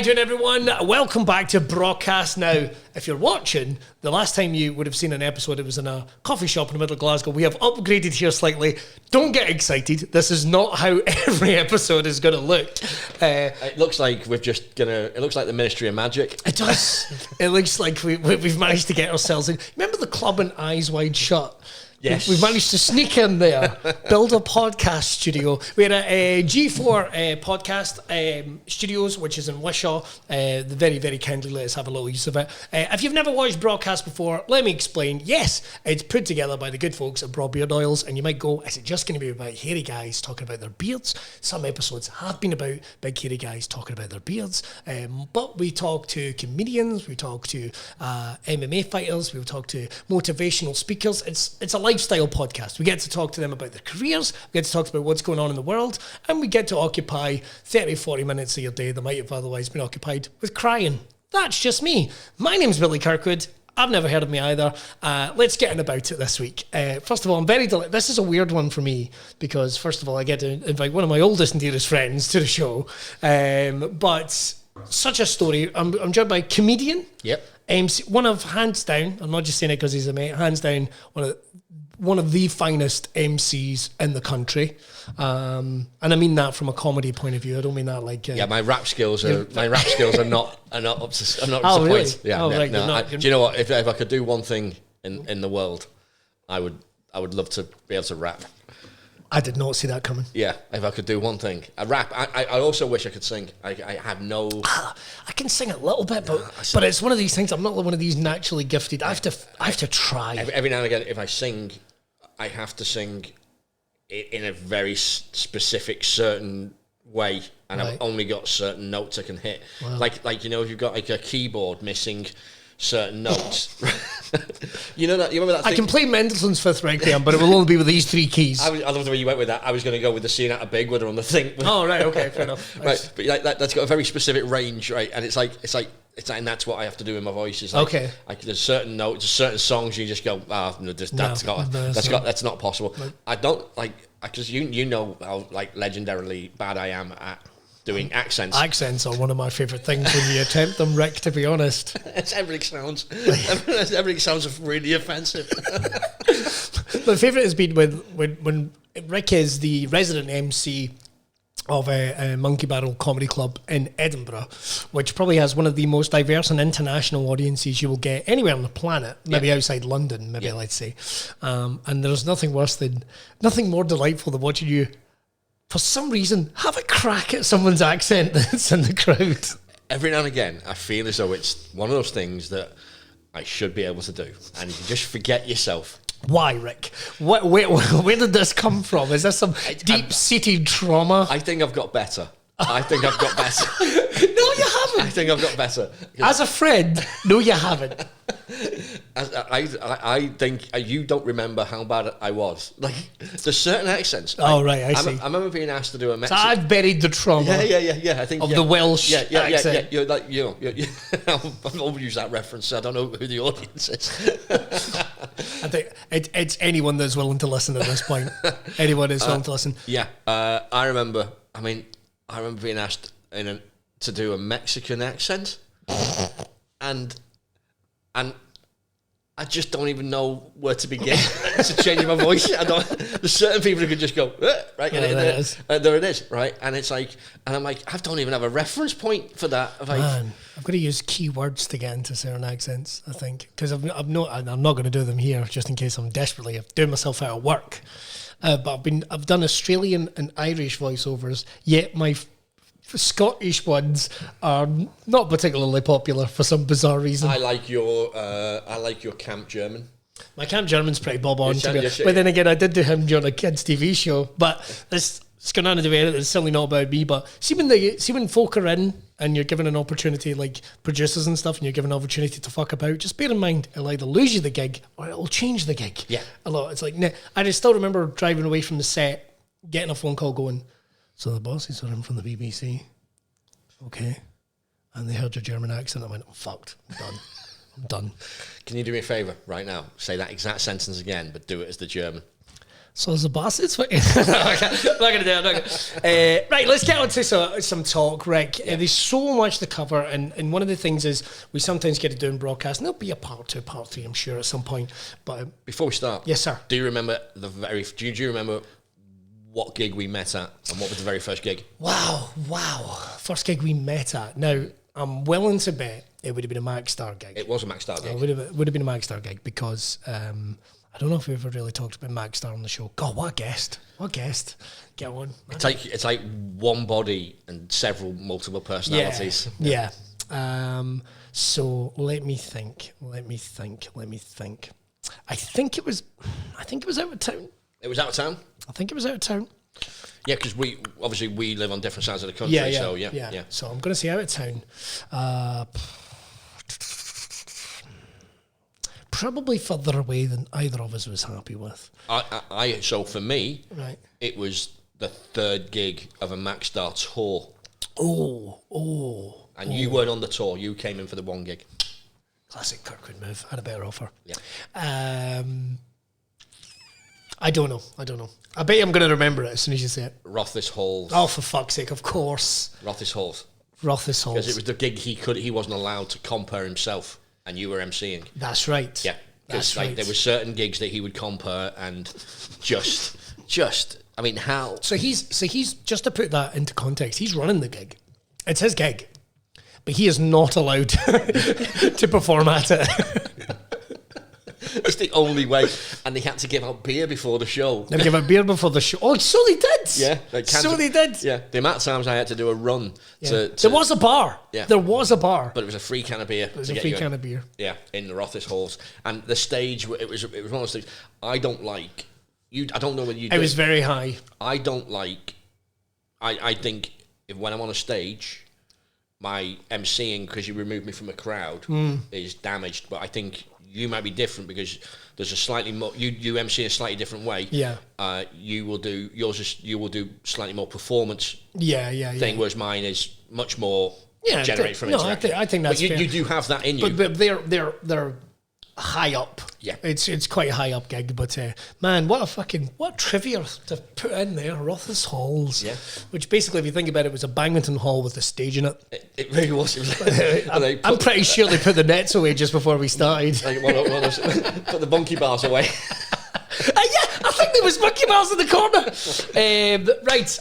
you doing, everyone? Welcome back to Braw Cast. Now, if you're watching, the last time you would have seen an episode, it was in a coffee shop in the middle of Glasgow. We have upgraded here slightly. Don't get excited. This is not how every episode is going to look. It looks like it looks like the Ministry of Magic. It does. It looks like we've managed to get ourselves in. Remember the club in Eyes Wide Shut? Yes. We've managed to sneak in there, build a podcast studio. We're at G4 podcast studios, which is in Wishaw. They very, very kindly let us have a little use of it. If you've never watched Braw Cast before, let me explain. Yes, it's put together by the good folks at Braw Beard Oils, and you might go, is it just going to be about hairy guys talking about their beards? Some episodes have been about big hairy guys talking about their beards, but we talk to comedians, we talk to MMA fighters, we talk to motivational speakers. It's a lifestyle podcast. We get to talk to them about their careers, we get to talk about what's going on in the world, and we get to occupy 30-40 minutes of your day that might have otherwise been occupied with crying. That's just me. My name's Billy Kirkwood. I've never heard of me either. Let's get in about it this week. First of all, I'm very delighted. This is a weird one for me because, first of all, I get to invite one of my oldest and dearest friends to the show. But such a story. I'm joined by a comedian. Yep. MC, one of, hands down, I'm not just saying it because he's a mate, hands down, one of the finest MCs in the country, and I mean that from a comedy point of view. I don't mean that like my rap skills are not up to really? point. Yeah, right. No, do you know what? If I could do one thing in the world, I would love to be able to rap. I did not see that coming. Yeah, if I could do one thing, I rap. I also wish I could sing. I have no. I can sing a little bit, but it's one of these things. I'm not one of these naturally gifted. I have to try. Every now and again, if I sing, I have to sing in a very specific, certain way, and right. I've only got certain notes I can hit. Wow. Like if you've got like a keyboard missing certain notes. You remember that thing? I can play Mendelssohn's Fifth Requiem, but it will only be with these three keys. I love the way you went with that. I was going to go with the C out of Big Wither on the thing. Oh, right, okay, fair enough. Right, but like that's got a very specific range, right? And it's like, and that's what I have to do in my voice. Is like, okay. Like there's certain notes, certain songs you just go, that's not possible. Right. I don't like, because you know how like legendarily bad I am at doing accents. Accents are one of my favourite things when you attempt them, Rick, to be honest. Everything sounds really offensive. My favourite has been when Rick is the resident MC of a Monkey Barrell Comedy Club in Edinburgh, which probably has one of the most diverse and international audiences you will get anywhere on the planet, maybe outside London, let's say. And there's nothing more delightful than watching you, for some reason, have a crack at someone's accent that's in the crowd. Every now and again, I feel as though it's one of those things that I should be able to do, and you just forget yourself. Why, Rick? Where did this come from? Is this some deep-seated trauma? I think I've got better. No, you haven't. I think I've got better. As a friend, no, you haven't. I think you don't remember how bad I was. Like, there's certain accents. Oh, right, I see. I remember being asked to do a Mexican. So I've buried the trauma. Yeah. I think of the Welsh accent. You're like, I'll use that reference. So I don't know who the audience is. I think it's anyone that's willing to listen at this point. Anyone is willing to listen. Yeah, I remember being asked to do a Mexican accent, and I just don't even know where to begin to change my voice. There's certain people who could just go, right, there it is, right, and it's like, and I'm like, I don't even have a reference point for that. Man, I've got to use keywords to get into certain accents, I think, because I'm not going to do them here just in case I'm desperately doing myself out of work. But I've done Australian and Irish voiceovers, yet my Scottish ones are not particularly popular for some bizarre reason. I like your Camp German. My Camp German's pretty bob on, to be honest. But then again, I did do him during a kids' TV show. But it's going on to do it. It's certainly not about me. But see when folk are in and you're given an opportunity, like producers and stuff, and you're given an opportunity to fuck about, just bear in mind, it'll either lose you the gig or it'll change the gig. Yeah. A lot. It's like, I just still remember driving away from the set, getting a phone call going, so the bosses are in from the BBC. Okay. And they heard your German accent. I went, I'm fucked. I'm done. Can you do me a favour right now? Say that exact sentence again, but do it as the German. So is the bastards. I'm not going to do it. Right, let's get on to some talk, Rick. There's so much to cover, and one of the things is we sometimes get to do in Braw Cast, and there'll be a part 2, part 3, I'm sure, at some point. But before we start, yes, sir. Do you remember do you remember what gig we met at, and what was the very first gig? Wow. First gig we met at. Now, I'm willing to bet it would have been a Max Star gig. It was a Max Star gig. It would have been a Max Star gig because I don't know if we've ever really talked about Max Star on the show. God, what a guest. Get on. It's like one body and multiple personalities. Yeah. So let me think. I think it was out of town. It was out of town? I think it was out of town. Yeah, because we live on different sides of the country. Yeah. So I'm going to say out of town. Probably further away than either of us was happy with. So for me, right, it was the third gig of a Max Star tour. And you weren't on the tour. You came in for the one gig. Classic Kirkwood move. Had a better offer. Yeah. I don't know. I bet you I'm going to remember it as soon as you say it. Rothes Halls. Oh, for fuck's sake! Of course. Rothes Halls. Because it was the gig he wasn't allowed to compare himself, and you were emceeing. That's right. Yeah. That's right. There were certain gigs that he would compare and just. I mean, how? So he's just to put that into context. He's running the gig. It's his gig, but he is not allowed to perform at it. It's the only way. And they had to give out beer before the show. They give out beer before the show. Oh, so they did. Yeah. They did. Yeah. The amount of times I had to do a run to there was a bar. Yeah. There was a bar. But it was a free can of beer. It was a free can of beer. Yeah, in the Rothes Halls. And the stage, it was one of those things I don't like. I don't know whether you do. It was very high. I don't like. I think when I'm on a stage, my emceeing, because you remove me from a crowd, is damaged. But I think you might be different because there's a slightly more. You MC in a slightly different way. Yeah. You will do yours. You will do slightly more performance. Yeah. Thing, whereas mine is much more generated from interaction. I think that's fair. You do have that in you. But they're high up. Yeah. It's quite a high up gig, but man, what trivia to put in there. Rothes Halls. Yeah. Which basically, if you think about it, was a badminton hall with a stage in it. It really was. I'm pretty sure they put the nets away just before we started. Put the monkey bars away. Yeah, I think there was monkey bars in the corner. Right.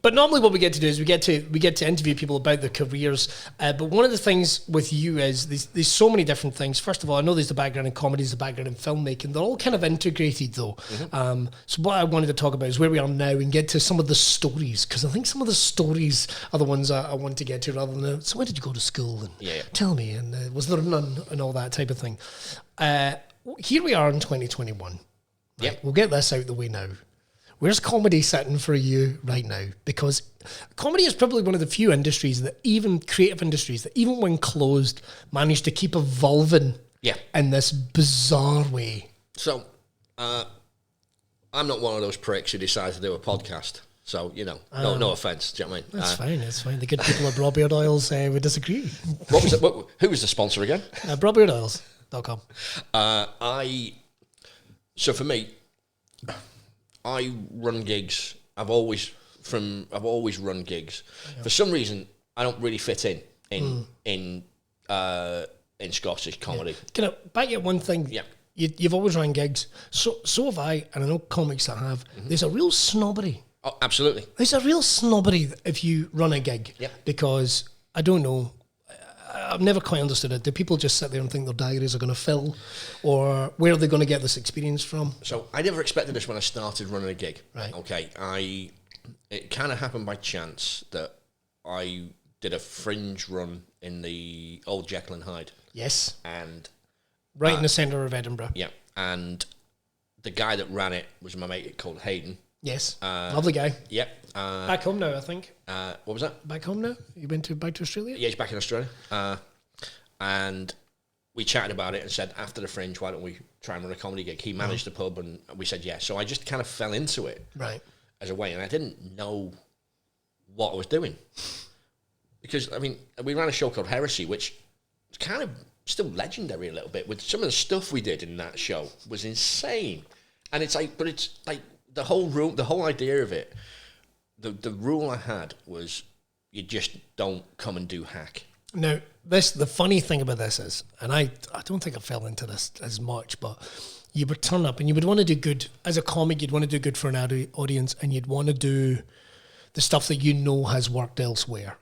But normally what we get to do is we get to interview people about their careers. But one of the things with you is there's so many different things. First of all, I know there's the background in comedy, there's the background in filmmaking. They're all kind of integrated though. Mm-hmm. So what I wanted to talk about is where we are now and get to some of the stories, because I think some of the stories are the ones I want to get to rather than so where did you go to school and tell me, and was there none and all that type of thing. Here we are in 2021. Right, we'll get this out the way now. Where's comedy sitting for you right now? Because comedy is probably one of the few industries that creative industries that even when closed, managed to keep evolving in this bizarre way. So, I'm not one of those pricks who decide to do a podcast. So, no offence. Do you know what I mean? That's fine. The good people at Braw Beard Oils would disagree. What was it? Who was the sponsor again? BrawBeardOils.com. So for me, I run gigs. I've always run gigs. Yeah. For some reason, I don't really fit in Scottish comedy. Yeah. Can I back at one thing? Yeah. You've always run gigs. So have I, and I know comics that have. Mm-hmm. There's a real snobbery. Oh, absolutely. There's a real snobbery if you run a gig. Yeah. Because I don't know. I've never quite understood it. Do people just sit there and think their diaries are going to fill? Or where are they going to get this experience from? So I never expected this when I started running a gig. Right. Okay. It kind of happened by chance that I did a fringe run in the old Jekyll and Hyde. Yes. And right in the centre of Edinburgh. Yeah. And the guy that ran it was my mate called Hayden. Yes. Lovely guy. Yep. Back home now, I think. What was that? Back home now? You went back to Australia? Yeah, he's back in Australia. And we chatted about it and said, after the Fringe, why don't we try and run a comedy gig? He managed the pub and we said, yeah. So I just kind of fell into it as a way. And I didn't know what I was doing. Because, I mean, we ran a show called Heresy, which was kind of still legendary a little bit. With some of the stuff we did in that show was insane. And it's like, but it's like the whole idea of it. The rule I had was you just don't come and do hack. Now, the funny thing about this is, and I don't think I fell into this as much, but you would turn up and you would want to do good as a comic. You'd want to do good for an audience, and you'd want to do the stuff that you know has worked elsewhere.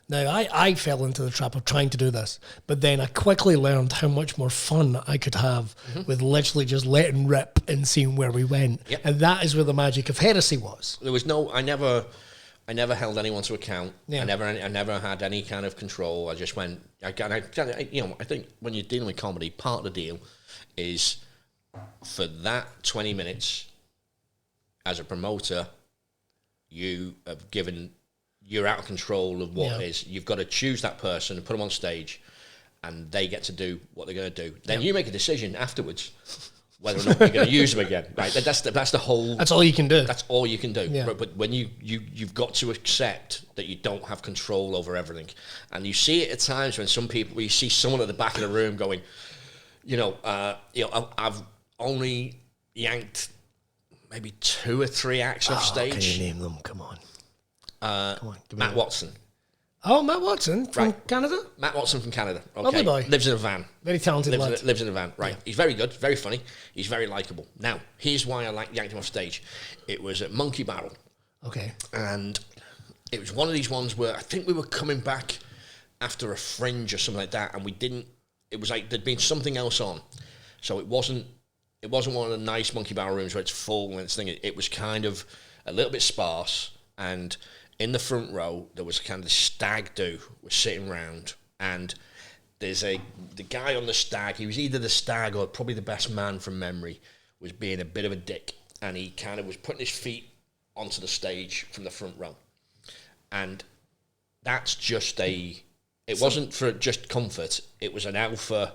Now, I fell into the trap of trying to do this, but then I quickly learned how much more fun I could have with literally just letting rip and seeing where we went. Yep. And that is where the magic of heresy was. There was I never held anyone to account. Yeah. I never had any kind of control. I just went, I think when you're dealing with comedy, part of the deal is for that 20 minutes as a promoter, you're out of control of what is. You've got to choose that person and put them on stage, and they get to do what they're going to do. Then you make a decision afterwards whether or not you're going to use them again. Right? That's the whole. That's all you can do. That's all you can do. Yeah. But when you've got to accept that you don't have control over everything, and you see it at times when you see someone at the back of the room going, I've only yanked maybe 2 or 3 acts off stage. Can you name them? Come on. Matt Watson. Oh, Matt Watson from Canada? Matt Watson from Canada. Okay. Lovely boy. Lives in a van. Very talented lad. Lives in a van, right. Yeah. He's very good, very funny. He's very likeable. Now, here's why I yanked him off stage. It was at Monkey Barrell. Okay. And it was one of these ones where I think we were coming back after a fringe or something like that, and it was like there'd been something else on. So it wasn't one of the nice Monkey Barrell rooms where it's full and it's thing. It was kind of a little bit sparse, and in the front row, there was kind of the stag do was sitting round, and there's the guy on the stag. He was either the stag or probably the best man from memory, was being a bit of a dick, and he kind of was putting his feet onto the stage from the front row, and that's just it wasn't for just comfort. It was an alpha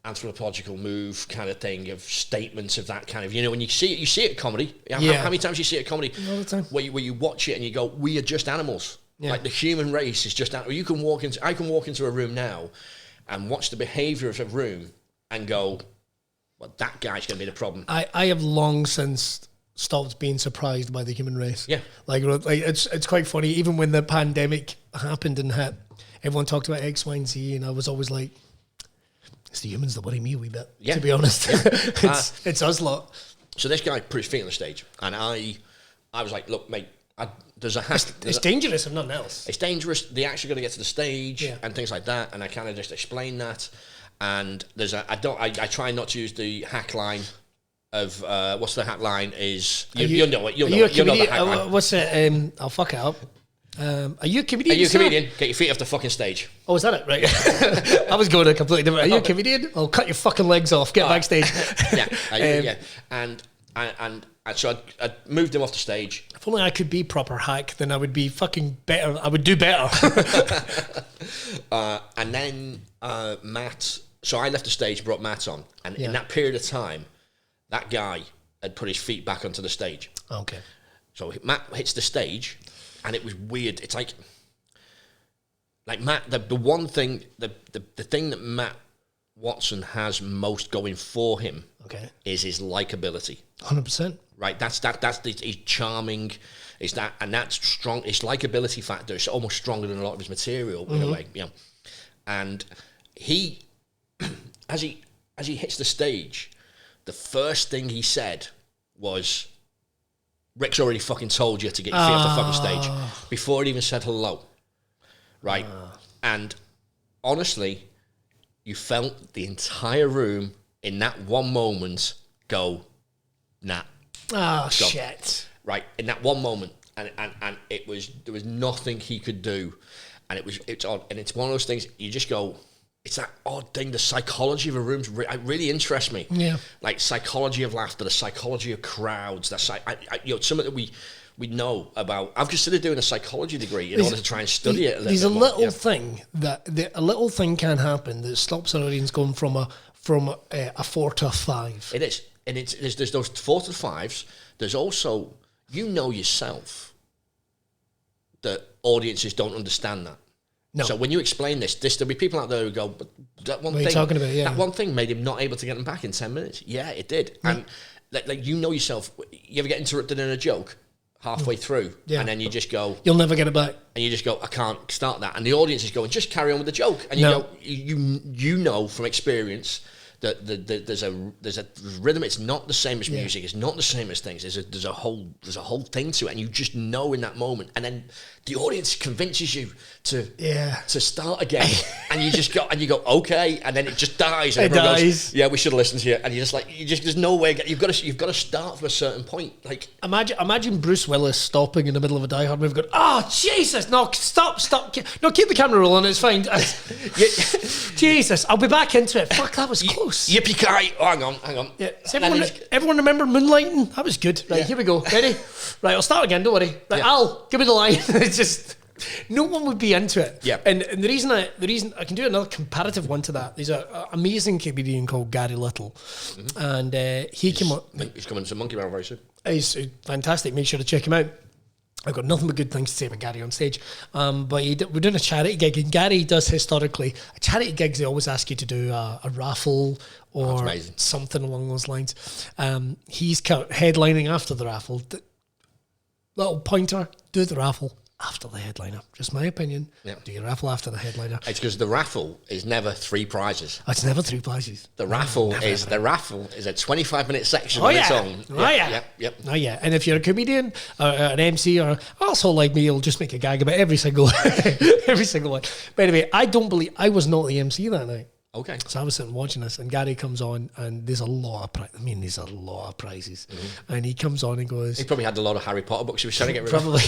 anthropological move kind of thing of statements of that kind of, when you see it at comedy. How many times you see it at comedy? All the time. Where you watch it and you go, we are just animals. Yeah. Like the human race is just animals. I can walk into a room now and watch the behaviour of a room and go, well, that guy's going to be the problem. I have long since stopped being surprised by the human race. Yeah. Like it's quite funny. Even when the pandemic happened and hit, everyone talked about X, Y, and Z, and I was always like, it's the humans that worry me a wee bit, to be honest. Yeah. It's us lot. So this guy put his feet on the stage, and I was like, look, mate, it's dangerous if nothing else. It's dangerous. They actually got to get to the stage and things like that, and I kind of just explained that. And I try not to use the hack line of what's the hack line is. You'll know it. You'll know the hack line. What's it? I'll fuck it up. Are you a comedian? Are you a comedian? Get your feet off the fucking stage. Oh, is that it? Right. I was going to completely different. Are you a comedian? I'll cut your fucking legs off. Get backstage. Yeah. And so I moved him off the stage. If only I could be proper hack, then I would be fucking better. I would do better. And then Matt. So I left the stage, brought Matt on, and in that period of time, that guy had put his feet back onto the stage. Okay. So Matt hits the stage. And it was weird. It's like Matt, the one thing, the thing that Matt Watson has most going for him is his likability. 100%. Right? He's charming. And that's strong. His likability factor is almost stronger than a lot of his material in a way. And he, as he hits the stage, the first thing he said was, Rick's already fucking told you to get your feet off the fucking stage before it even said hello. Right? And honestly, you felt the entire room in that one moment go, nah. Oh, shit. Right? In that one moment. And there was nothing he could do. And it's odd. And it's one of those things you just go, it's that odd thing. The psychology of a room really interests me. Yeah, like psychology of laughter, the psychology of crowds. That's something that we know about. I've considered doing a psychology degree in order to try and study it. There's a little thing a little thing can happen that stops an audience going from a 4 to a 5. It is, and there's those 4 to 5s. There's also yourself that audiences don't understand that. No. So when you explain this, there'll be people out there who go, but that one thing, talking about? Yeah. That one thing made him not able to get them back in 10 minutes. Yeah, it did. And like you know yourself. You ever get interrupted in a joke halfway through, and then you just go, "You'll never get it back," and you just go, "I can't start that," and the audience is going, "Just carry on with the joke," and you go, you know from experience that there's a rhythm. It's not the same as music. It's not the same as things. There's a whole thing to it, and you just know in that moment, and then the audience convinces you to start again, and you just go okay, and then it just dies. And everyone goes, "Yeah, we should have listened to you," and you're just like, there's no way. You've got to start from a certain point. Like imagine Bruce Willis stopping in the middle of a Die Hard movie, going, "Oh Jesus, no, stop, no, keep the camera rolling. It's fine." Jesus, I'll be back into it. Fuck, that was close. Yippee-ki-yay. Oh, hang on. Yeah. Everyone remember Moonlighting? That was good. Right, here we go. Ready? Right, I'll start again. Don't worry. Right, Al, give me the line. It's just no one would be into it. Yeah. And the reason I can do another comparative one to that. There's an amazing comedian called Gary Little, and he's coming to Monkey Barrell very soon. He's fantastic. Make sure to check him out. I've got nothing but good things to say about Gary on stage. But we're doing a charity gig, and Gary does historically, charity gigs, they always ask you to do a raffle or something along those lines. He's headlining after the raffle. Little pointer, do the raffle after the headliner. Just my opinion. Yeah. Do your raffle after the headliner. It's because the raffle is never 3 prizes. Oh, it's never 3 prizes. The raffle is a 25-minute section on its own. Yep. Oh yeah. And if you're a comedian or an MC or also like me, you'll just make a gag about every single one. But anyway, I was not the MC that night. Okay. So I was sitting watching this, and Gary comes on, and there's a lot of prizes. Mm-hmm. And he comes on and goes... He probably had a lot of Harry Potter books he was trying to get rid of. Probably.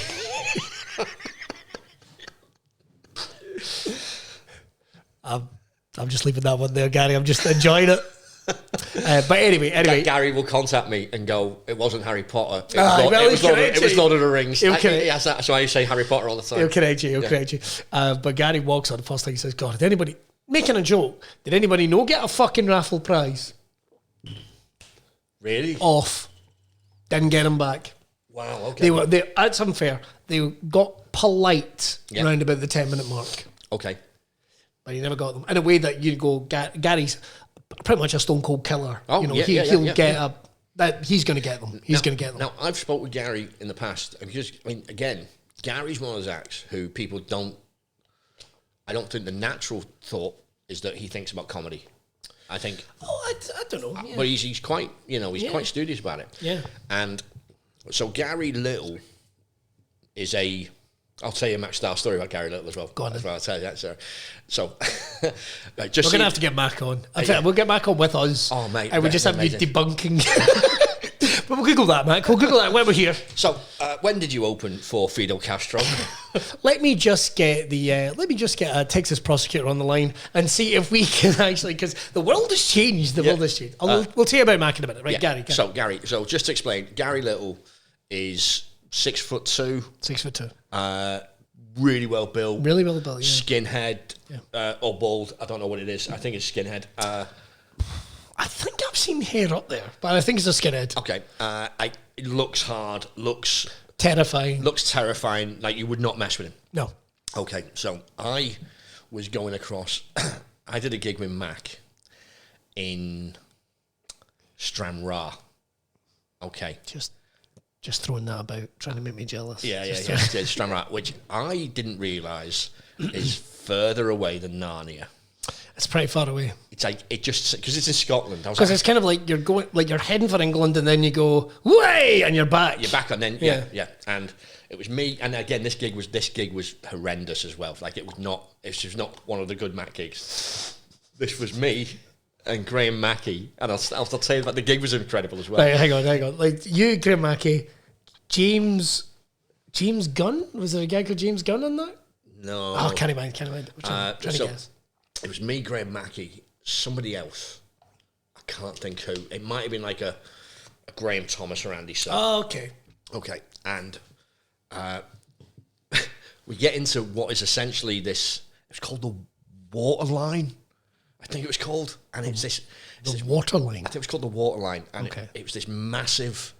I'm just leaving that one there, Gary. I'm just enjoying it. But anyway, Gary will contact me and go, "It wasn't Harry Potter. It was Lord of the Rings." That's why you say Harry Potter all the time. He'll correct you. But Gary walks on the first thing. He says, "God, did anybody making a joke? Did anybody get a fucking raffle prize?" Really? Off. Didn't get them back. Wow. Okay. That's unfair. They got polite round about the 10-minute mark. Okay. But he never got them in a way that you'd go, Gary's pretty much a stone cold killer. Oh, he'll get that. He's going to get them. He's going to get them. Now, I've spoke with Gary in the past because, again, Gary's one of those acts who people don't. I don't think the natural thought is that he thinks about comedy. I think. Oh, I don't know. Yeah. But he's quite, quite studious about it. Yeah. And so Gary Little is I'll tell you a Mac style story about Gary Little as well. Go on. As well, I'll tell you that. So we're going to have to get Mac on. We'll get Mac on with us. Oh, mate. And we just have you debunking. But we'll Google that, Mac. We'll Google that when we're here. So, when did you open for Fidel Castro? Let me just get a Texas prosecutor on the line and see if we can actually, because the world has changed. We'll tell you about Mac in a minute, right, Gary? So just to explain, Gary Little is 6'2". 6'2". Really well built. Yeah. Skinhead, or bald. I don't know what it is. I think it's skinhead. I think I've seen hair up there, but I think it's a skinhead. Okay. It looks hard. Looks terrifying. Like you would not mess with him. No. Okay. So I was going across. I did a gig with Mac in Stranraer. Okay. Just throwing that about, trying to make me jealous. Yeah, Stranraer, which I didn't realise is further away than Narnia. It's pretty far away. It's like, because it's in Scotland. Because it's kind of like you're going, like you're heading for England and then you go, way, and you're back. You're back, and then, yeah. And it was me, and again, this gig was horrendous as well. Like, it was not one of the good Mac gigs. This was me and Graham Mackey, and I'll tell you that the gig was incredible as well. Right, hang on. Like, you, Graham Mackey, James Gunn? Was there a guy called James Gunn on that? No. Oh, can't mind. Trying to guess. It was me, Graham Mackey, somebody else. I can't think who. It might have been like a Graham Thomas or Andy Sir. Oh, okay. Okay, and we get into what is essentially this. It's called the Waterline, I think it was called, and it's this. The Waterline. I think it was called the Waterline, and okay. it was this massive.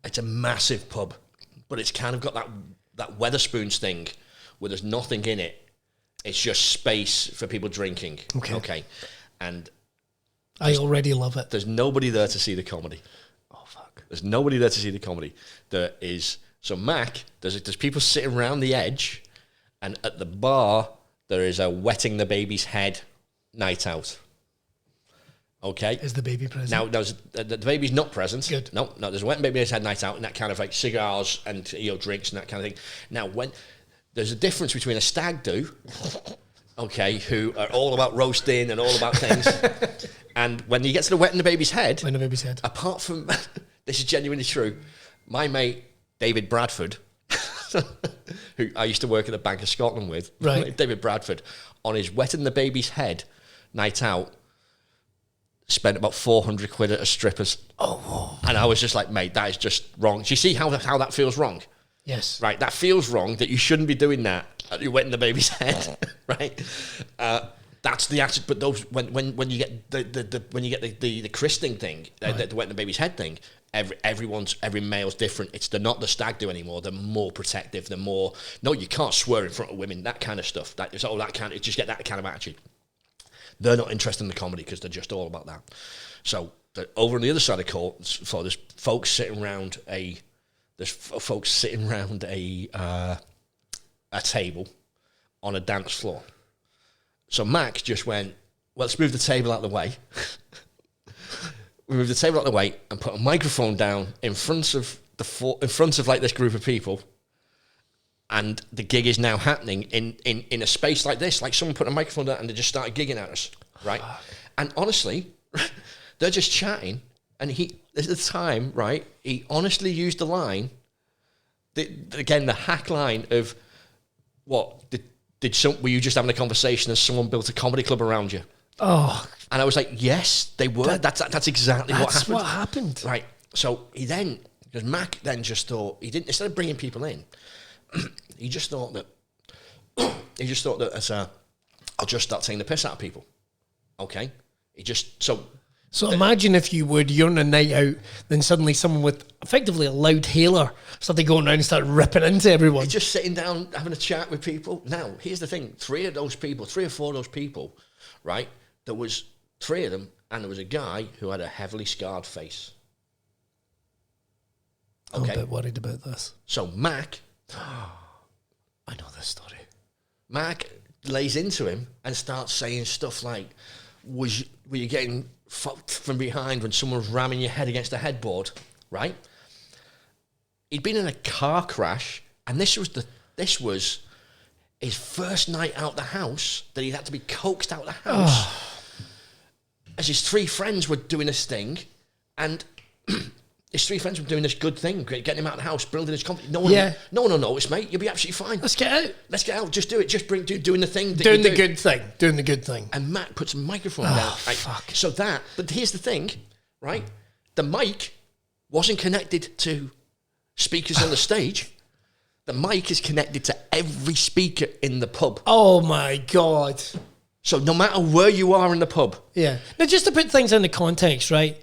It's a massive pub, but it's kind of got that Weatherspoons thing where there's nothing in it. It's just space for people drinking. Okay. And I already love it. There's nobody there to see the comedy. Oh, fuck. There's nobody there to see the comedy. So Mac, there's people sitting around the edge, and at the bar, there is a wetting the baby's head night out. Okay. Is the baby present? Now, the baby's not present. Good. No, there's a wetting baby's head night out, and that kind of like cigars and drinks and that kind of thing. Now, when there's a difference between a stag do, okay, who are all about roasting and all about things, and when you get to the wetting the baby's head, apart from this is genuinely true, my mate David Bradford, who I used to work at the Bank of Scotland with, right? David Bradford, on his wetting the baby's head night out, spent about 400 quid at a stripper's. Oh, and I was just like, mate, that is just wrong. Do you see how that feels wrong? Yes. Right, that feels wrong. That you shouldn't be doing that. You're wetting the baby's head, right? That's the attitude. But those when you get the christening thing, the wetting the baby's head thing, every male's different. They're not the stag do anymore. They're more protective. They're more you can't swear in front of women. That kind of stuff. Just get that kind of attitude. They're not interested in the comedy because they're just all about that. So over on the other side of the court, there's folks sitting around a table on a dance floor. So Mac just went, well, let's move the table out of the way. We moved the table out of the way and put a microphone down in front of like this group of people. And the gig is now happening in a space like this, like someone put a microphone down and they just started gigging at us, right? And honestly, they're just chatting. And at the time, right, he honestly used the line, the hack line of, what, were you just having a conversation and someone built a comedy club around you? Oh. And I was like, yes, they were. That's exactly what happened. That's what happened. Right. So because Mac then just thought, instead of bringing people in, he just thought that I'll just start taking the piss out of people. Okay? So imagine if you're on a night out, then suddenly someone with effectively a loud hailer started going around and started ripping into everyone. Just sitting down, having a chat with people. Now, here's the thing. 3 or 4 of those people, right? There was 3 of them, and there was a guy who had a heavily scarred face. Okay. I'm a bit worried about this. So Mac... I know this story. Mac lays into him and starts saying stuff like, were you getting fucked from behind when someone was ramming your head against a headboard, right? He'd been in a car crash, and this was his first night out the house, that he'd had to be coaxed out the house. As his 3 friends were doing this thing, and his 3 friends were doing this good thing, getting him out of the house, building his confidence. No one will notice, mate. You'll be absolutely fine. Let's get out. Just do it. Just doing the thing. Doing the good thing. And Matt puts a microphone down. Right? Fuck. But here's the thing, right? The mic wasn't connected to speakers on the stage. The mic is connected to every speaker in the pub. Oh my God. So no matter where you are in the pub. Yeah. Now, just to put things into context, right?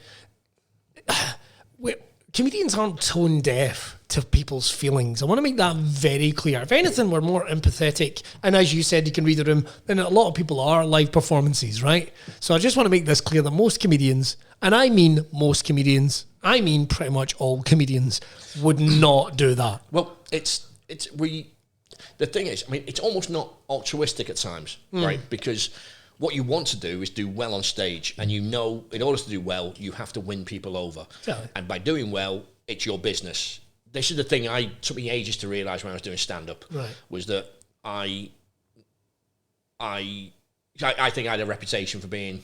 Comedians aren't tone deaf to people's feelings. I want to make that very clear. If anything, we're more empathetic. And as you said, you can read the room. Then a lot of people are live performances, right? So I just want to make this clear that most comedians, and I mean most comedians, I mean pretty much all comedians, would not do that. Well, the thing is, I mean, it's almost not altruistic at times, right? Because what you want to do is do well on stage, and in order to do well, you have to win people over. Yeah. And by doing well, it's your business. This is the thing took me ages to realise when I was doing stand-up, right. Was that I think I had a reputation for being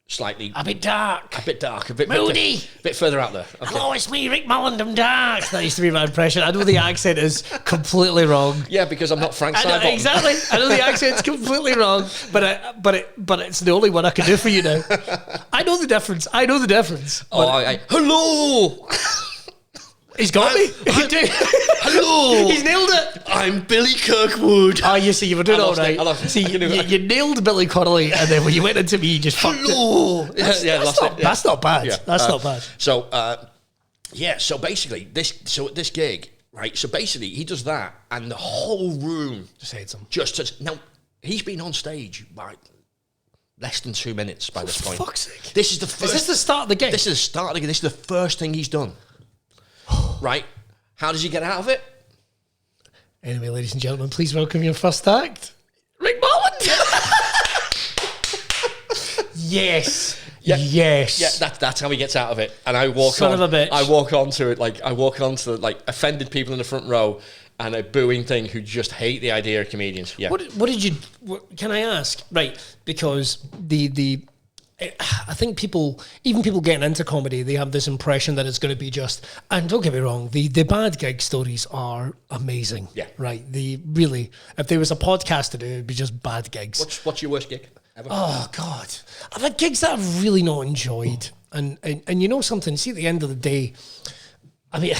slightly... A bit dark. A bit moody. A bit further out there. Okay. Hello, it's me, Rick Molland, I'm dark. That used to be my impression. I know the accent is completely wrong. Yeah, because I'm not Frank Sidebottom. Exactly. I know the accent's completely wrong, but it's the only one I can do for you now. I know the difference. Hello! He's got me. Hello! He's nailed it. I'm Billy Kirkwood. Oh, you see, you were doing all right. See, you nailed Billy Connolly, and then when you went into me, you just fucked it. That's not bad. Yeah. That's not bad. So, so basically, at this gig, right, so basically, he does that, and the whole room just hates him. Now, he's been on stage, right, less than 2 minutes by this point. For fuck's sake. This is the first. Is this the start of the gig? This is the start of the gig. This is the first thing he's done. Right? How does he get out of it? Anyway, ladies and gentlemen, please welcome your first act, Rick Molland. Yes. Yeah. Yes. Yeah, that's how he gets out of it. And I walk Son on. of a bitch. I walk onto it like offended people in the front row and a booing thing who just hate the idea of comedians. Yeah. What did you? Can I ask? Right, because I think even people getting into comedy, they have this impression that it's going to be just. And don't get me wrong, the bad gig stories are amazing. Yeah. Right. Really, if there was a podcast to do, it'd be just bad gigs. What's your worst gig ever? Oh God, I've had gigs that I've really not enjoyed, and you know something. See, at the end of the day, I mean,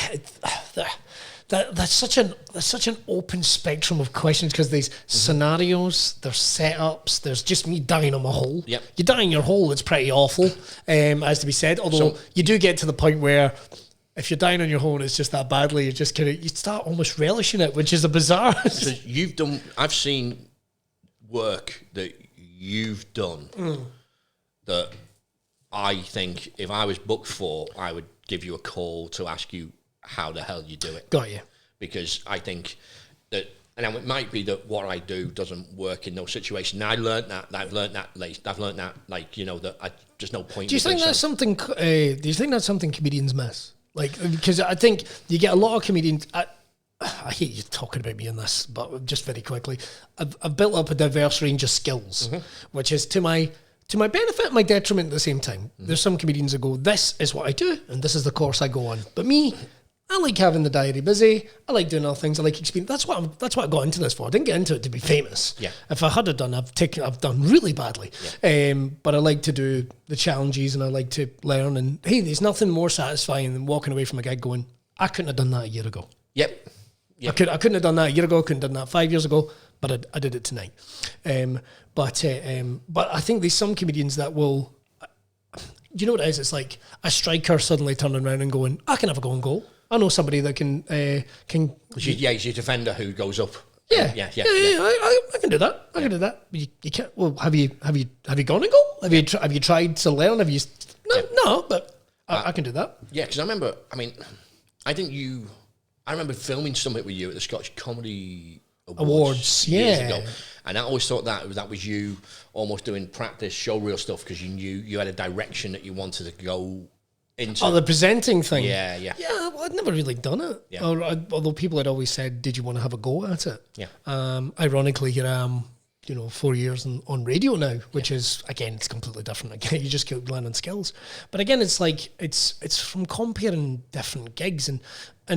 that's such an open spectrum of questions because there's scenarios, there's setups, there's just me dying on my hole. Yep. You die in your hole, it's pretty awful, as to be said. Although you do get to the point where if you're dying on your hole and it's just that badly, you just you start almost relishing it, which is a bizarre. So I've seen work that you've done that I think if I was booked for, I would give you a call to ask you how the hell you do it. Got you. Because I think that, and it might be that what I do doesn't work in those situations. Now, I've learned that, there's no point. Do you think that's something? Do you think that's something comedians miss? Like, because I think you get a lot of comedians. I hate you talking about me in this, but just very quickly, I've built up a diverse range of skills, which is to my benefit and my detriment at the same time. There's some comedians that go, this is what I do, and this is the course I go on. But me, I like having the diary busy. I like doing other things. I like experience. That's what I got into this for. I didn't get into it to be famous. Yeah. If I had done, I've done really badly. Yeah. But I like to do the challenges and I like to learn. And hey, there's nothing more satisfying than walking away from a gig going, I couldn't have done that a year ago. Yep. I couldn't have done that a year ago. I couldn't have done that 5 years ago. But I did it tonight. But I think there's some comedians that will. Do you know what it is? It's like a striker suddenly turning around and going, I can have a go and goal. I know somebody that can. He's your defender who goes up. Yeah. I can do that. I can do that. You can't. Well, have you gone and goal? Have you tried to learn? Have you? No, but I can do that. Yeah, because I remember. I mean, I remember filming something with you at the Scottish Comedy Awards years ago, and I always thought that was you almost doing practice show reel stuff because you knew you had a direction that you wanted to go into. Oh, the presenting thing. Yeah. Yeah, well, I'd never really done it. Yeah. Although people had always said, "Did you want to have a go at it?" Yeah. Ironically, here I am, 4 years on radio now, which is again, it's completely different. Again, you just keep learning skills. But again, it's like it's from comparing different gigs and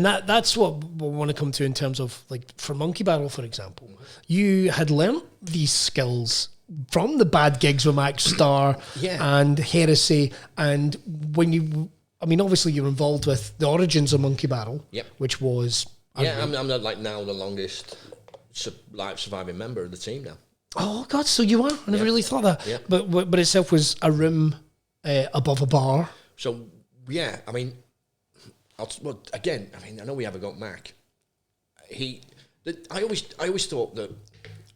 that's what we want to come to in terms of like for Monkey Barrell, for example, you had learnt these skills from the bad gigs with Max Starr and Heresy, and obviously you're involved with the origins of Monkey Barrell, which was I'm not like now the longest surviving member of the team now. Oh God, so you are? I never really thought that. Yeah. But itself was a room above a bar. So yeah, I mean, I know we haven't got Mac. I always thought that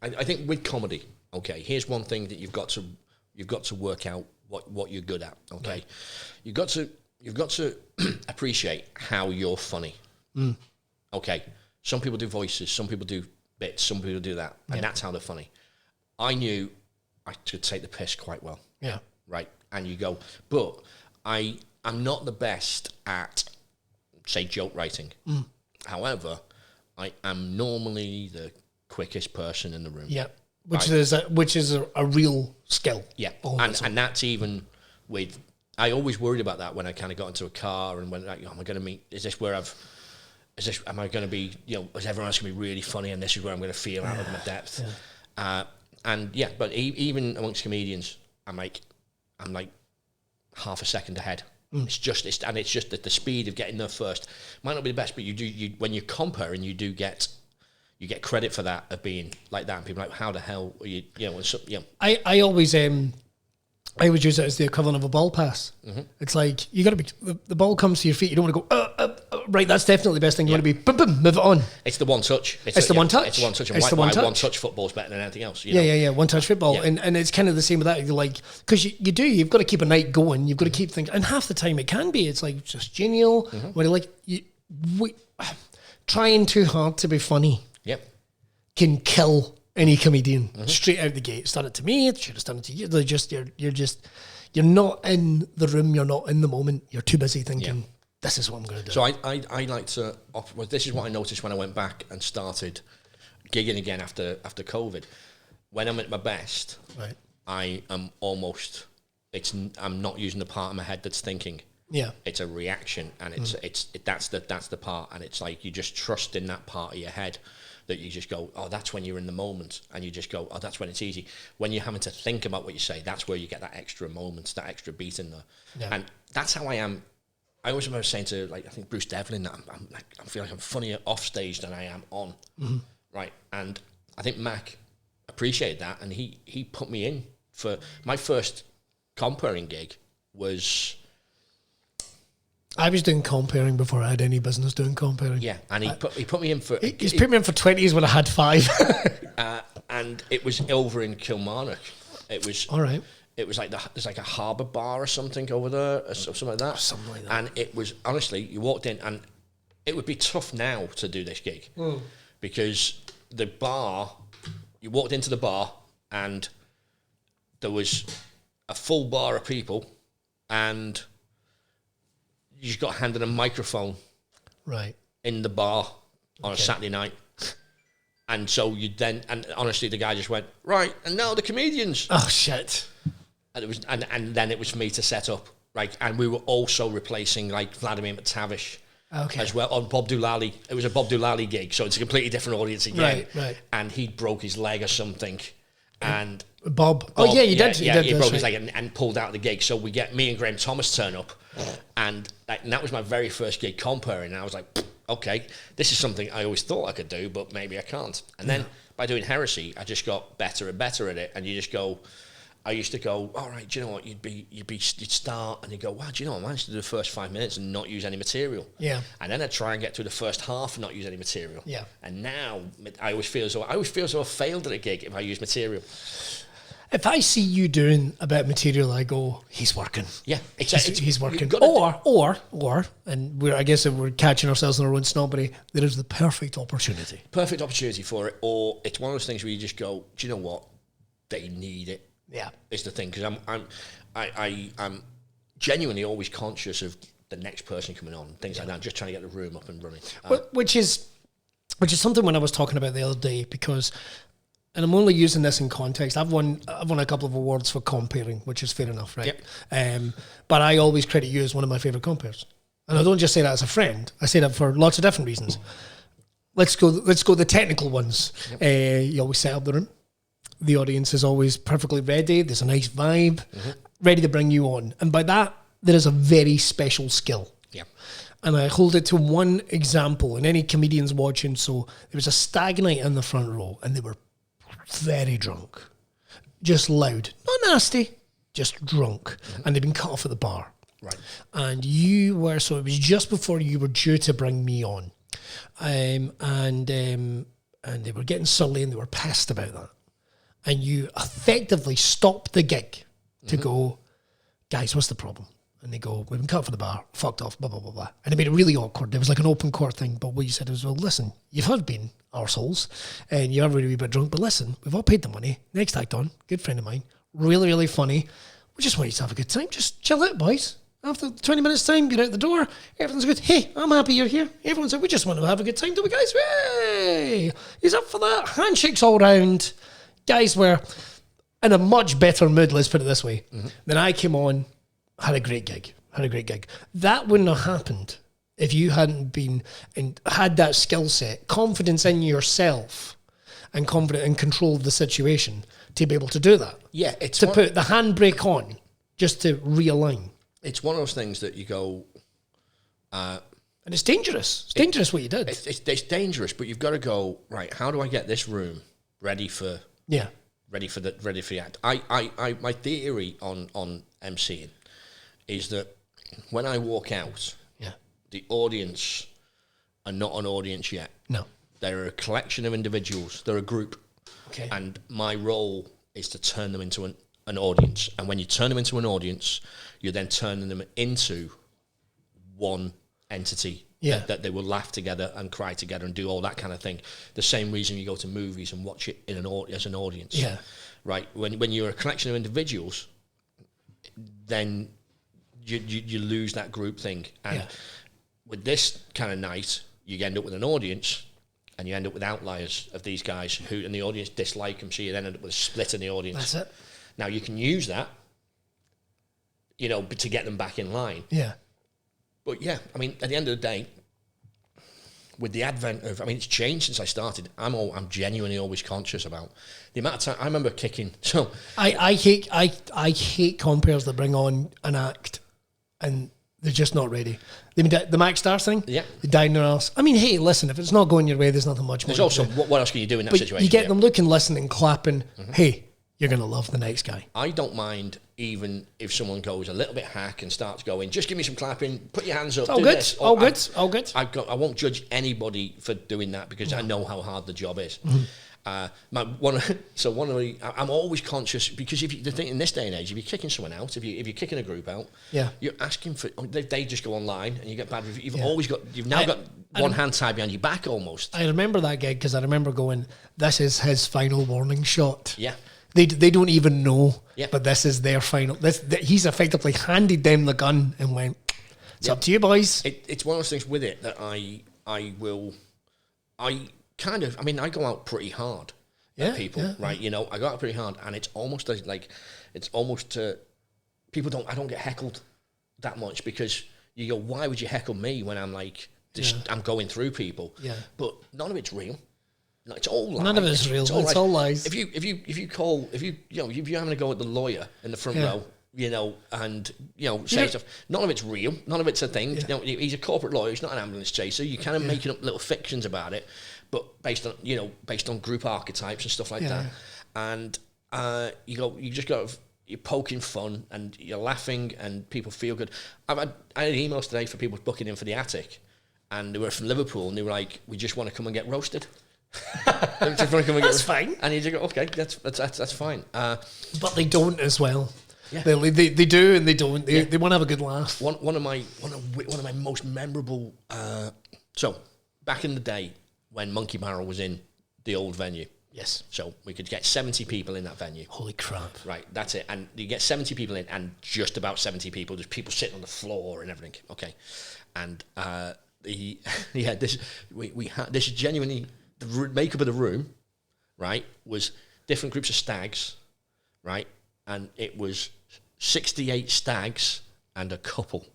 I think with comedy, okay, here's one thing that you've got to work out what you're good at. Okay, right. You've got to appreciate how you're funny. Okay, some people do voices, some people do bits, some people do that, and that's how they're funny. I knew I could take the piss quite well. Yeah. Right. And you go, but I'm not the best at, say, joke writing. However, I am normally the quickest person in the room. Yeah. Which is a real skill. Yeah. And that's even with, I always worried about that when I kind of got into a car and went, like, am I going to meet, am I going to be, is everyone else going to be really funny and this is where I'm going to feel out of my depth. Yeah. But even amongst comedians, I'm like half a second ahead. It's just that the speed of getting there first might not be the best, but you when you compare and you get credit for that of being like that. And people are like, how the hell are you? I always use it as the equivalent of a ball pass. It's like you got to be the ball comes to your feet. You don't want to go right, that's definitely the best thing. You want to be, boom, boom, move it on. It's the one touch. It's the one touch. It's the one touch. And it's why, the one touch. One touch football's better than anything else. Yeah. One touch football. Yeah. And it's kind of the same with that. You're like, because you've got to keep a night going. You've got to keep things. And half the time it can be. It's like just genial. Where you're like, trying too hard to be funny can kill any comedian straight out the gate. It's done it to me. It should have done it to you. You're not in the room. You're not in the moment. You're too busy thinking, this is what I'm going to do. So I like to, well, this is what I noticed when I went back and started gigging again after COVID. When I'm at my best, I am almost, I'm not using the part of my head that's thinking. Yeah. It's a reaction, and that's the part, and it's like you just trust in that part of your head that you just go, oh, that's when you're in the moment, and you just go, oh, that's when it's easy. When you're having to think about what you say, that's where you get that extra moment, that extra beat in there. Yeah. And that's how I am. I always remember saying to, like, I think Bruce Devlin, that I feel like I'm funnier off stage than I am on, right? And I think Mac appreciated that, and he put me in for my first comparing gig was. I was doing comparing before I had any business doing comparing. Yeah, and he put me in for... He's put me in for 20s when I had 5. And it was over in Kilmarnock. It was... All right. It was like there's like a harbour bar or something over there, or something like that. Something like that. And it was, honestly, you walked in, and it would be tough now to do this gig. Because the bar, you walked into the bar, and there was a full bar of people, and... you just got handed a microphone in the bar on a Saturday night. And so and honestly, the guy just went, right, and now the comedians. Oh, shit. And it was, and then it was me to set up, right? And we were also replacing, like, Vladimir McTavish as well on Bob Doolally. It was a Bob Doolally gig, so it's a completely different audience again. Right. And he broke his leg or something. And Bob. Oh, yeah, you did. He broke his leg and pulled out of the gig. So we get me and Graham Thomas turn up. And that was my very first gig comparing. And I was like, okay, this is something I always thought I could do, but maybe I can't. And then by doing Heresy, I just got better and better at it. And you just go, I used to go, all right, do you know what? You'd start and you go, wow, do you know what? I managed to do the first 5 minutes and not use any material. Yeah. And then I'd try and get through the first half and not use any material. Yeah. And now I always feel as though I failed at a gig if I use material. If I see you doing a bit of material, I go, he's working. Yeah, he's working. Or, and I guess if we're catching ourselves in our own snobbery, there is the perfect opportunity. Perfect opportunity for it. Or it's one of those things where you just go, do you know what? They need it. Yeah, is the thing, because I'm genuinely always conscious of the next person coming on, things like that. Just trying to get the room up and running. Which is something when I was talking about the other day, because. And I'm only using this in context. I've won a couple of awards for comparing, which is fair enough, right? Yep. But I always credit you as one of my favourite compares. And I don't just say that as a friend. I say that for lots of different reasons. Let's go the technical ones. Yep. You always set up the room. The audience is always perfectly ready. There's a nice vibe, ready to bring you on. And by that, there is a very special skill. Yeah. And I hold it to one example, and any comedians watching. So there was a stag night in the front row, and they were very drunk, just loud, not nasty, just drunk, and they'd been cut off at the bar. Right. And so it was just before you were due to bring me on, and they were getting sully and they were pissed about that, and you effectively stopped the gig to go, guys, what's the problem? And they go, we've been cut for the bar, fucked off, blah, blah, blah, blah. And it made it really awkward. There was like an open court thing. But what you said was, well, listen, you've been arseholes and you're really a bit drunk. But listen, we've all paid the money. Next act on, good friend of mine, really, really funny. We just want you to have a good time. Just chill out, boys. After 20 minutes time, get out the door. Everything's good. Hey, I'm happy you're here. Everyone's like, we just want to have a good time, do we, guys? Hey, he's up for that. Handshakes all round. Guys were in a much better mood, let's put it this way. Then I came on. Had a great gig. That wouldn't have happened if you hadn't been and had that skill set, confidence in yourself, and confident in control of the situation to be able to do that. Yeah, it's to put the handbrake on, just to realign. It's one of those things that you go, and it's dangerous. It's dangerous what you did. It's dangerous, but you've got to go right. How do I get this room ready for? Yeah, ready for the act. My theory on MCing is that when I walk out, the audience are not an audience yet. No. They're a collection of individuals. They're a group. Okay. And my role is to turn them into an audience. And when you turn them into an audience, you're then turning them into one entity. Yeah. That they will laugh together and cry together and do all that kind of thing. The same reason you go to movies and watch it as an audience. Yeah. Right? When you're a collection of individuals, then you lose that group thing. And with this kind of night, you end up with an audience and you end up with outliers of these guys who, and the audience dislike them, so you then end up with a split in the audience. That's it. Now, you can use that, to get them back in line. Yeah. But yeah, I mean, at the end of the day, with the advent of, it's changed since I started. I'm genuinely always conscious about the amount of time. I remember kicking. So I hate compares that bring on an act and they're just not ready. The Max Star thing, yeah, the dying their ass. I mean, hey, listen, if it's not going your way, there's nothing much more. There's also what else can you do in that situation? You get them looking, listening, clapping. Mm-hmm. Hey, you're gonna love the next guy. I don't mind even if someone goes a little bit hack and starts going, just give me some clapping, put your hands up. All good, all good, all good. I won't judge anybody for doing that because I know how hard the job is. Mm-hmm. I'm always conscious because the thing in this day and age, if you're kicking someone out, if you're kicking a group out, you're asking for. They just go online and you get bad reviews. You've now got one hand tied behind your back almost. I remember that gig because I remember going, "This is his final warning shot." Yeah. They don't even know, but this is their final. He's effectively handed them the gun and went, "It's up to you, boys." It's one of those things with it that I go out pretty hard at people, right? I go out pretty hard, and it's almost people don't. I don't get heckled that much because you go, "Why would you heckle me when I'm like I'm going through people?" Yeah, but none of it's real. No, it's all lies. None of it's real. It's all lies. If you're having a go at the lawyer in the front row, and say stuff, none of it's real. None of it's a thing. He's a corporate lawyer. He's not an ambulance chaser. You're kind of making up little fictions about it, but based on group archetypes and stuff like that. And you're poking fun and you're laughing and people feel good. I had emails today for people booking in for the Attic, and they were from Liverpool and they were like, "We just want to come and get roasted." That's fine. And you just go, okay, that's fine. But they don't as well. Yeah. They do and they don't. They want to have a good laugh. One of my most memorable. So back in the day when Monkey Barrell was in the old venue. Yes. So we could get 70 people in that venue. Holy crap! Right, that's it. And you get 70 people in, and just about 70 people. There's people sitting on the floor and everything. Okay, and this is genuinely. The makeup of the room, right, was different groups of stags, right, and it was 68 stags and a couple.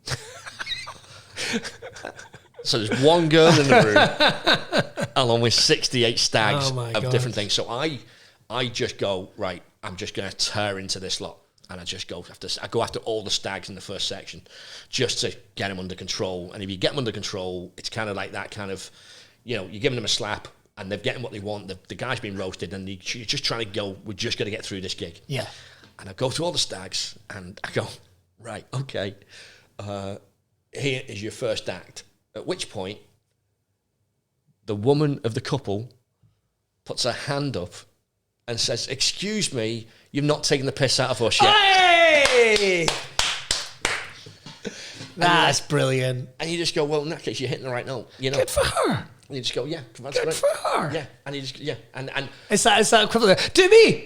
So there's one girl in the room, along with 68 stags of different things. So I just go, right, I'm just going to tear into this lot. And I just go after all the stags in the first section just to get them under control. And if you get them under control, it's kind of like that kind of, you're giving them a slap, and they're getting what they want. The guy's been roasted, and you're just trying to go, we're just going to get through this gig. Yeah. And I go through all the stags, and I go, right, okay, here is your first act. At which point, the woman of the couple puts her hand up and says, "Excuse me, you've not taken the piss out of us yet." Hey! That's brilliant. And you just go, well, in that case, you're hitting the right note. Good for her. And you just go, yeah, that's good for her. Yeah, and you just, and it's that equivalent. Do me.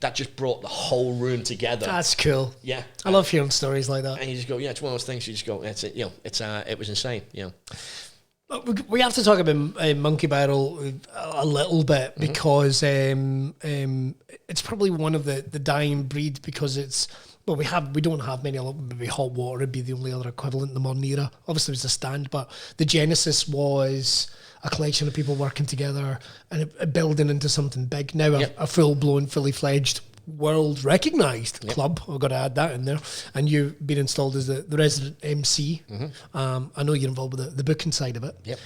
That just brought the whole room together. That's cool. Yeah, I love hearing stories like that. And you just go, yeah, it's one of those things. You just go, it's it. It was insane. We have to talk about Monkey Barrell a little bit because it's probably one of the dying breed because it's. Well, we don't have many. Maybe Hot Water would be the only other equivalent in the modern era. Obviously, it was a stand, but the genesis was a collection of people working together and it building into something big. Now, a full-blown, fully fledged, world-recognised club. I've got to add that in there. And you've been installed as the resident MC. Mm-hmm. I know you're involved with the booking side of it. Yep.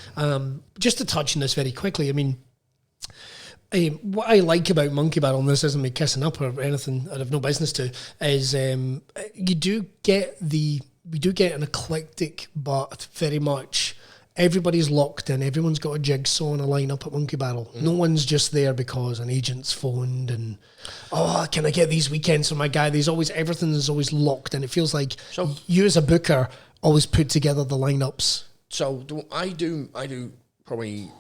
Just to touch on this very quickly, I mean, what I like about Monkey Barrel, and this isn't me kissing up or anything I'd have no business to, is we do get an eclectic, but very much everybody's locked in. Everyone's got a jigsaw and a lineup at Monkey Barrel. No one's just there because an agent's phoned and, can I get these weekends for my guy? Everything is always locked, and it feels like you as a booker always put together the lineups. So I do probably.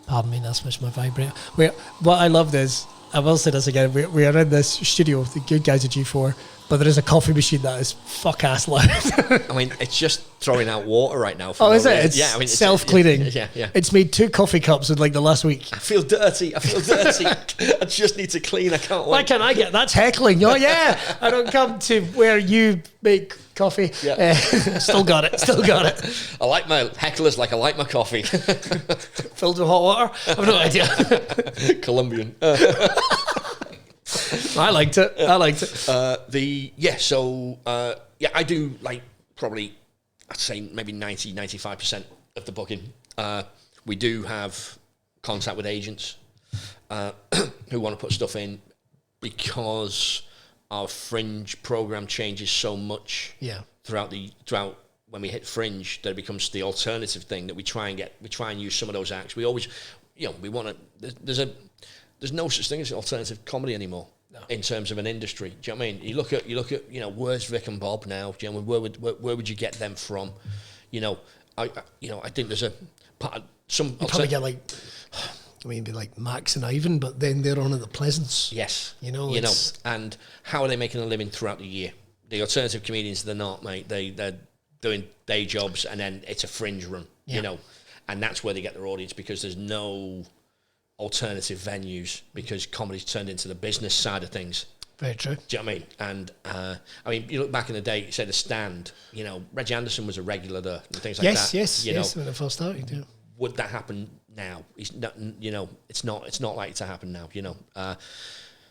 Pardon me, that's much my vibrator. What I loved is, I will say this again, we are in this studio, the good guys at G4, but there is a coffee machine that is fuck-ass loud. I mean, it's just throwing out water right now. Is it? It's self-cleaning. Yeah. It's made 2 coffee cups in like the last week. I feel dirty. I just need to clean. I can't wait. Why can't I get? That's heckling. Oh, yeah. I don't come to where you make coffee. Yeah. Still got it. I like my hecklers like I like my coffee. Filled with hot water? I have no idea. Colombian. I liked it. I do like probably, I'd say maybe 95% of the booking. We do have contact with agents who want to put stuff in because our fringe program changes so much throughout when we hit fringe that it becomes the alternative thing that we try and use some of those acts. We always, we want to, there's no such thing as alternative comedy anymore in terms of an industry. Do you know what I mean? You look at, where's Rick and Bob now? Do you know, where would you get them from? I think there's a part. You probably get be like Max and Ivan, but then they're on at the Pleasance. Yes, and how are they making a living throughout the year? The alternative comedians, they're not, mate. They're doing day jobs, and then it's a fringe run, and that's where they get their audience because there's no alternative venues because comedy's turned into the business side of things. Very true. Do you know what I mean? And you look back in the day, you say the Stand, Reggie Anderson was a regular there and things like that. Yes, when it first started, yeah. Would that happen now? It's not, it's not likely to happen now,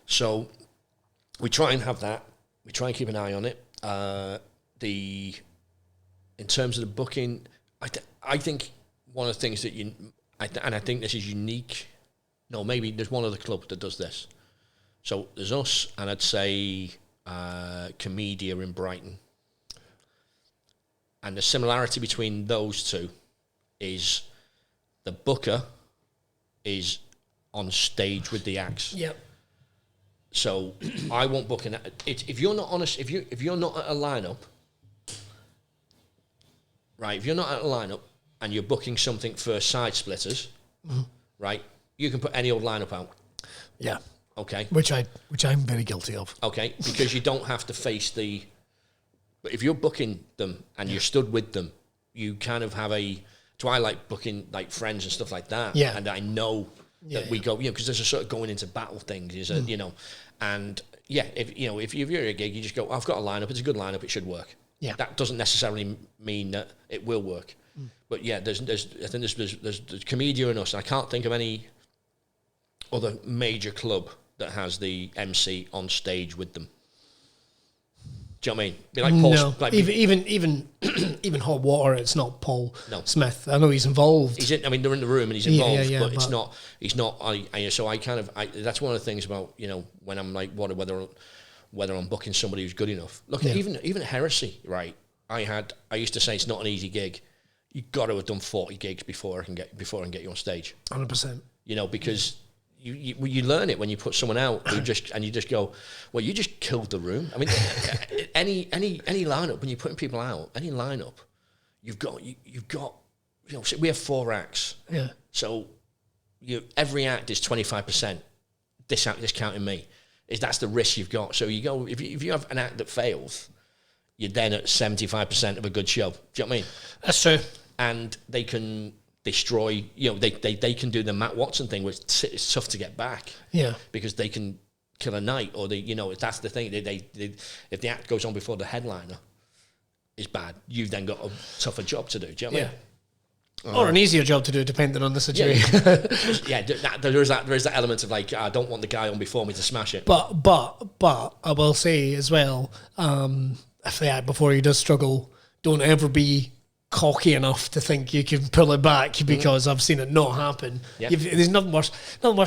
So we try and have that. We try and keep an eye on it. In terms of the booking, I think one of the things that I think this is unique. No, maybe there's one other club that does this. So there's us, and I'd say Comedia in Brighton. And the similarity between those two is the booker is on stage with the acts. Yep. So I won't book an. If you're not honest, if you're not at a lineup, right? If you're not at a lineup and you're booking something for Side Splitters, right? You can put any old lineup out. Yeah. Okay. Which I'm very guilty of. Okay, because you don't have to face the. But if you're booking them and you're stood with them, you kind of have a. So I like booking like friends and stuff like that. Yeah. And I know that we go, because there's a sort of going into battle thing, and if you're at a gig, you just go, I've got a lineup. It's a good lineup. It should work. Yeah. That doesn't necessarily mean that it will work. But I think there's Comedia and us. And I can't think of any other major club that has the MC on stage with them. Do you know what I mean? Be like Paul, no, like even Hot Water. It's not Paul Smith. I know he's involved. They're in the room and he's involved, but it's not. He's not. So I kind of. That's one of the things about when I'm like whether I'm booking somebody who's good enough. Look, even Heresy, right? I used to say it's not an easy gig. You got to have done 40 gigs before I can get you on stage. 100%. Because. You learn it when you put someone out you just go, well, you just killed the room. I mean, any lineup when you're putting people out, any lineup, you've got so we have 4 acts. Yeah. So every act is 25%. Discounting me, that's the risk you've got. So you go if you have an act that fails, you're then at 75% of a good show. Do you know what I mean? That's true. And they can destroy, they can do the Matt Watson thing, which it's tough to get back. Yeah, because they can kill a night, or that's the thing. They if the act goes on before the headliner is bad, you've then got a tougher job to do. Do you know what I mean? Or an easier job to do, depending on the situation. There is that element of like, I don't want the guy on before me to smash it. But I will say as well, if the act before he does struggle, don't ever be cocky enough to think you can pull it back because I've seen it not happen. Yeah. There's nothing worse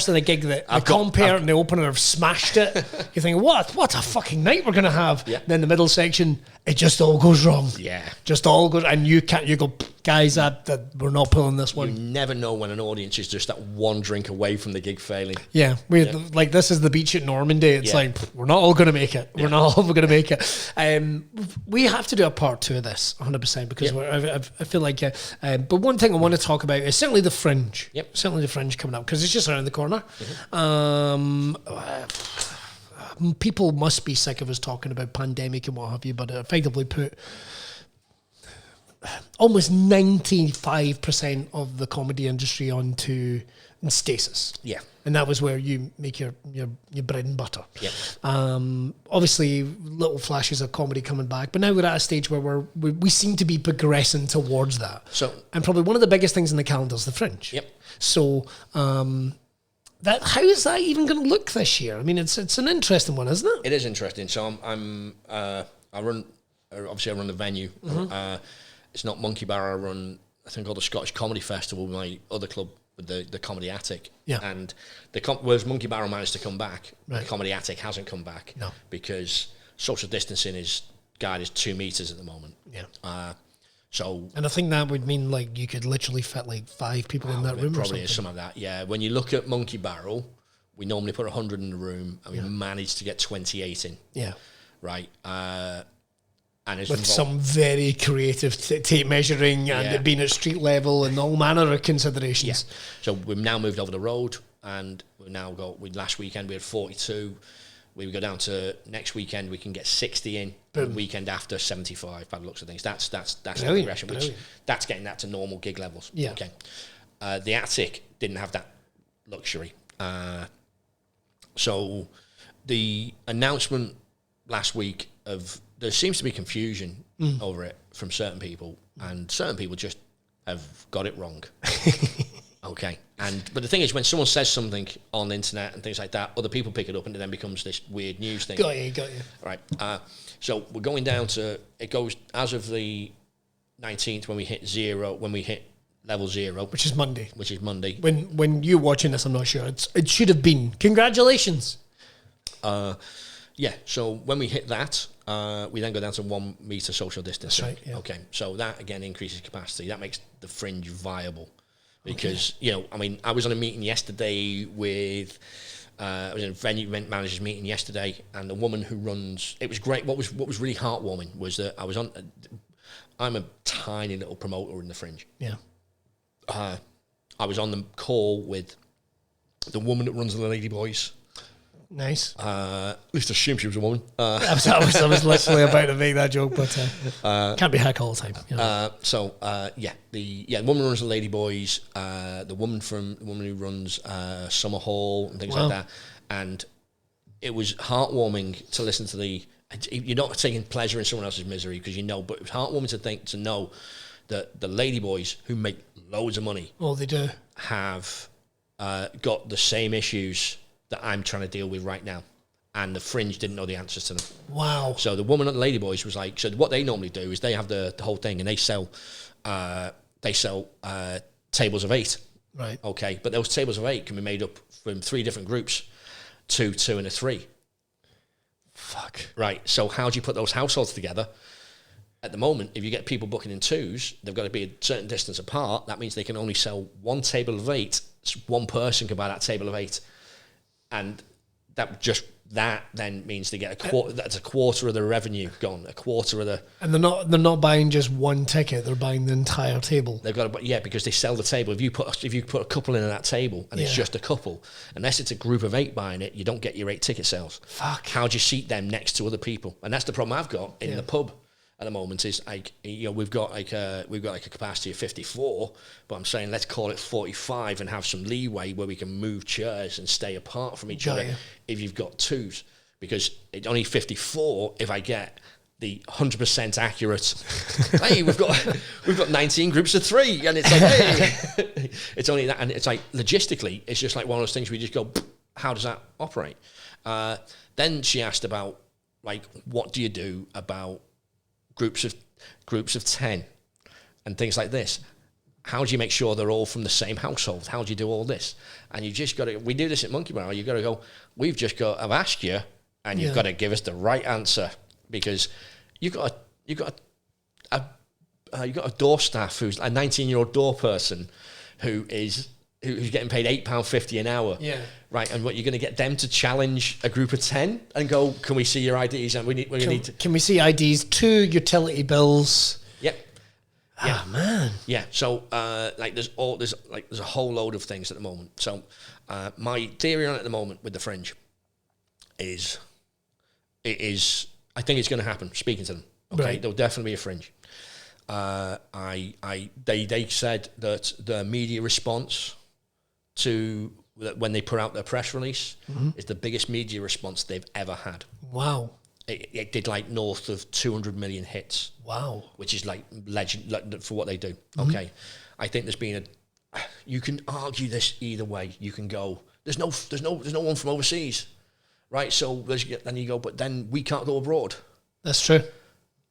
than a gig that the compere and the opener have smashed it. You think, what a fucking night we're going to have. Yeah. Then the middle section, it just all goes wrong. Yeah. Just all goes, and you go, guys, that we're not pulling this one. You never know when an audience is just that one drink away from the gig failing. Yeah, like this is the beach at Normandy. It's like, we're not all going to make it. We're not all going to make it. We have to do a part 2 of this, 100%, because I feel like, but one thing I want to talk about is certainly the fringe. Yep. Certainly the fringe coming up, because it's just around the corner. People must be sick of us talking about pandemic and what have you, but it effectively put almost 95% of the comedy industry onto stasis. Yeah. And that was where you make your bread and butter. Yeah. Obviously, little flashes of comedy coming back, but now we're at a stage where we seem to be progressing towards that. So, and probably one of the biggest things in the calendar is the fringe. Yep. So, how is that even going to look this year? I mean, it's an interesting one, isn't it? It is interesting. So I run the venue. It's not Monkey Barrell. I run I think called the Scottish Comedy Festival, my other club with the Comedy Attic. Yeah. And whereas Monkey Barrell managed to come back, right. The Comedy Attic hasn't come back. No. Because social distancing is 2 meters at the moment. Yeah. And I think that would mean like you could literally fit like 5 people in that room. Probably is some of that. Yeah. When you look at Monkey Barrel, we normally put 100 in the room, and we managed to get 28 in. Yeah. Right. And it's with some very creative tape measuring and it being at street level and all manner of considerations. Yeah. So we've now moved over the road, and we've now got. Last weekend we had 42. We go down to next weekend. We can get 60 in. The weekend after 75. By the looks of things, that's the progression. Which that's getting that to normal gig levels. Yeah. Okay. The Attic didn't have that luxury. So the announcement last week of there seems to be confusion over it from certain people, and certain people just have got it wrong. Okay. But the thing is, when someone says something on the internet and things like that, other people pick it up and it then becomes this weird news thing. Got you. Right. So we're going down to, it goes as of the 19th when we hit level 0. Which is Monday. When you're watching this, I'm not sure. It should have been. Congratulations. Yeah. So when we hit that, we then go down to 1 meter social distancing. That's right. Yeah. Okay. So that again increases capacity. That makes the fringe viable. Because, I was on a meeting yesterday with, I was in a venue managers meeting yesterday, and the woman who runs, it was great. What was really heartwarming was that I'm a tiny little promoter in the fringe. Yeah. I was on the call with the woman that runs the Lady Boys. Nice. At least I assume she was a woman. I was literally about to make that joke, but can't be heck all the time. You know. The woman who runs the Lady Boys, the woman who runs Summer Hall and things like that, and it was heartwarming to listen to you're not taking pleasure in someone else's misery because but it was heartwarming to know that the Lady Boys, who make loads of money, they do, have got the same issues that I'm trying to deal with right now, and the fringe didn't know the answers to them. Wow. So the woman at the Lady Boys was like, so what they normally do is they have the whole thing, and they sell tables of 8. Right. Okay, but those tables of 8 can be made up from 3 different groups, 2, 2, and a 3. Fuck. Right. So how do you put those households together? At the moment, if you get people booking in 2s, they've got to be a certain distance apart. That means they can only sell 1 table of 8. So 1 person can buy that table of 8. And that then means they get a quarter. That's a quarter of the revenue gone. A quarter of the. And they're not buying just 1 ticket. They're buying the entire table. They've got because they sell the table. If you put a couple in that table and it's just a couple, unless it's a group of 8 buying it, you don't get your 8 ticket sales. Fuck. How do you seat them next to other people? And that's the problem I've got in the pub at the moment. Is we've got a capacity of 54, but I'm saying let's call it 45 and have some leeway where we can move chairs and stay apart from each other if you've got 2s, because it's only 54 if I get the 100% accurate. Hey, we've got 19 groups of 3, and it's like, hey, it's only that, and it's like logistically, it's just like one of those things where you just go, how does that operate? Then she asked about what do you do about groups of 10, and things like this. How do you make sure they're all from the same household? How do you do all this? And you just got to, we do this at Monkey Barrell, you've got to go, we've just got, I've asked you, and you've got to give us the right answer, because you've got a door staff who's a 19-year-old door person who's getting paid £8.50 an hour. Yeah. Right, and what, you're going to get them to challenge a group of 10 and go, can we see your IDs? And Can we see IDs, 2 utility bills? Yep. Yeah. Oh, man. Yeah. So there's a whole load of things at the moment. So my theory on it at the moment with the Fringe is I think it's going to happen. Speaking to them, okay, right. There'll definitely be a Fringe. They said that the media response to when they put out their press release is the biggest media response they've ever had. Wow. It did like north of 200 million hits. Wow. Which is like legend for what they do. Okay. I think there's been you can argue this either way. You can go, there's no one from overseas. Right? So then you go, but then we can't go abroad. That's true.